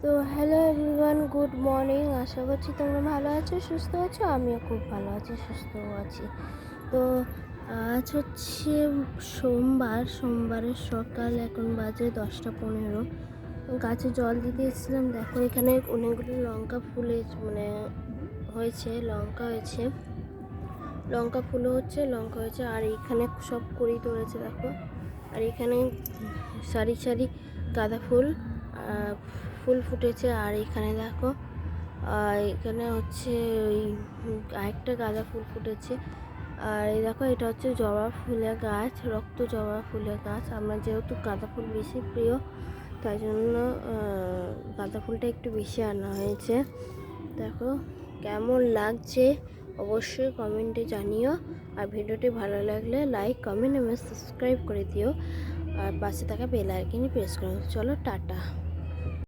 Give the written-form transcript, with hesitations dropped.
তো hello everyone, good morning. আশা করছি তোমরা ভালো আছো, সুস্থ আছো। আমিও খুব ভালো আছি, সুস্থও আছি। তো আজ হচ্ছে সোমবারের সকাল, এখন বাজে 10টা 15। গাছে জল দিতে এসেছিলাম। দেখো এখানে অনেকগুলো লঙ্কা ফুলে হয়েছে, লঙ্কা ফুলও হচ্ছে, লঙ্কা হয়েছে। আর এখানে সব কুড়ি ধরেছে দেখো। আর এখানে সারি সারি গাঁদা ফুল ফুটেছে। আর এখানে দেখো এখানে হচ্ছে ওই আরেকটা গাঁদা ফুল ফুটেছে। আর এই দেখো এটা হচ্ছে জবা ফুলের গাছ, রক্ত জবা ফুলের গাছ। আমার যেহেতু গাঁদা ফুল বেশি প্রিয়, তাই জন্য গাঁদা ফুলটা একটু বেশি আনা হয়েছে। দেখো কেমন লাগছে অবশ্যই কমেন্টে জানিও। আর ভিডিওটি ভালো লাগলে লাইক, কমেন্ট এবং সাবস্ক্রাইব করে দিও। আর পাশে থাকা বেল আইকনে প্রেস করো। চলো টাটা।